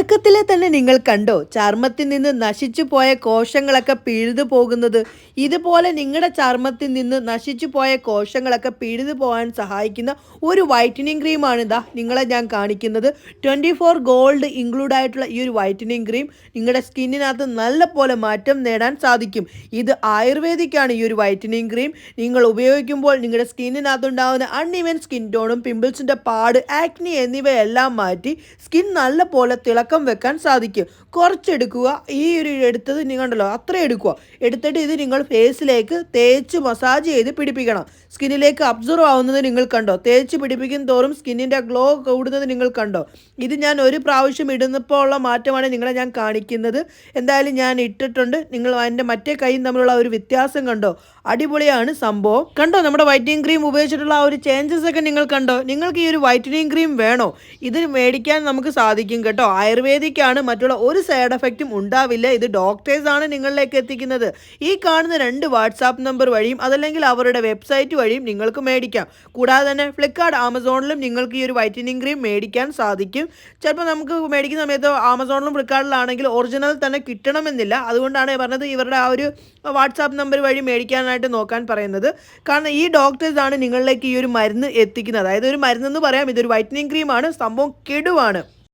തുടക്കത്തിലെ തന്നെ നിങ്ങൾ കണ്ടോ ചർമ്മത്തിൽ നിന്ന് നശിച്ചു പോയ കോശങ്ങളൊക്കെ പിഴുതു പോകുന്നത്? ഇതുപോലെ നിങ്ങളുടെ ചർമ്മത്തിൽ നിന്ന് നശിച്ചു പോയ കോശങ്ങളൊക്കെ പിഴുതു പോകാൻ സഹായിക്കുന്ന ഒരു വൈറ്റനിങ് ക്രീമാണ് ഇതാ നിങ്ങളെ ഞാൻ കാണിക്കുന്നത്. 24 ഗോൾഡ് ഇൻക്ലൂഡ് ആയിട്ടുള്ള ഈ ഒരു വൈറ്റനിങ് ക്രീം നിങ്ങളുടെ സ്കിന്നിനകത്ത് നല്ല പോലെ മാറ്റം നേടാൻ സാധിക്കും. ഇത് ആയുർവേദിക്കാണ് ഈ ഒരു വൈറ്റനിങ് ക്രീം. നിങ്ങൾ ഉപയോഗിക്കുമ്പോൾ നിങ്ങളുടെ സ്കിന്നിനകത്തുണ്ടാകുന്ന അൺഇവൻ സ്കിൻ ടോണും പിമ്പിൾസിൻ്റെ പാട്, ആക്നി എന്നിവയെല്ലാം മാറ്റി സ്കിൻ നല്ല പോലെ തിളക്കം വെക്കാൻ സാധിക്കും. കുറച്ചെടുക്കുക, ഈ ഒരു എടുത്തത് നിങ്ങളുണ്ടല്ലോ അത്ര എടുക്കുക. എടുത്തിട്ട് ഇത് നിങ്ങൾ ഫേസിലേക്ക് തേച്ച് മസാജ് ചെയ്ത് പിടിപ്പിക്കണം. സ്കിന്നിലേക്ക് അബ്സർവ് ആവുന്നത് നിങ്ങൾ കണ്ടോ? തേച്ച് പിടിപ്പിക്കും തോറും സ്കിന്നിൻ്റെ ഗ്ലോ കൂടുന്നത് നിങ്ങൾ കണ്ടോ? ഇത് ഞാൻ ഒരു പ്രാവശ്യം ഇടുന്നപ്പോൾ ഉള്ള മാറ്റമാണ് നിങ്ങളെ ഞാൻ കാണിക്കുന്നത്. എന്തായാലും ഞാൻ ഇട്ടിട്ടുണ്ട്. നിങ്ങൾ അതിൻ്റെ മറ്റേ കൈയും തമ്മിലുള്ള ഒരു വ്യത്യാസം കണ്ടോ? അടിപൊളിയാണ് സംഭവം. കണ്ടോ നമ്മുടെ വൈറ്റനിങ് ക്രീം ഉപയോഗിച്ചിട്ടുള്ള ആ ഒരു ചേഞ്ചസ് ഒക്കെ നിങ്ങൾ കണ്ടോ? നിങ്ങൾക്ക് ഈ ഒരു വൈറ്റനിങ് ക്രീം വേണോ? ഇത് മേടിക്കാൻ നമുക്ക് സാധിക്കും കേട്ടോ. ആയുർവേദിക്കാണ്, മറ്റുള്ള ഒരു സൈഡ് എഫക്റ്റും ഉണ്ടാവില്ല. ഇത് ഡോക്ടേഴ്സാണ് നിങ്ങളിലേക്ക് എത്തിക്കുന്നത്. ഈ കാണുന്ന 2 വാട്സാപ്പ് നമ്പർ വഴിയും അതല്ലെങ്കിൽ അവരുടെ വെബ്സൈറ്റ് വഴിയും നിങ്ങൾക്ക് മേടിക്കാം. കൂടാതെ തന്നെ ഫ്ലിപ്കാർട്ട്, ആമസോണിലും നിങ്ങൾക്ക് ഈ ഒരു വൈറ്റനിങ് ക്രീം മേടിക്കാൻ സാധിക്കും. ചിലപ്പോൾ നമുക്ക് മേടിക്കുന്ന സമയത്ത് ആമസോണിലും ഫ്ലിപ്കാർട്ടിലാണെങ്കിൽ ഒറിജിനൽ തന്നെ കിട്ടണമെന്നില്ല. അതുകൊണ്ടാണ് പറഞ്ഞത് ഇവരുടെ ആ ഒരു വാട്സാപ്പ് നമ്പർ വഴി മേടിക്കാനായിട്ട് നോക്കാൻ പറയുന്നത്. കാരണം ഈ ഡോക്ടേഴ്സാണ് നിങ്ങളിലേക്ക് ഈ ഒരു മരുന്ന് എത്തിക്കുന്നത്. അതായത് ഒരു മരുന്നെന്ന് പറയാം, ഇതൊരു വൈറ്റനിങ് ക്രീമാണ്, സംഭവം കെടുവാണ്.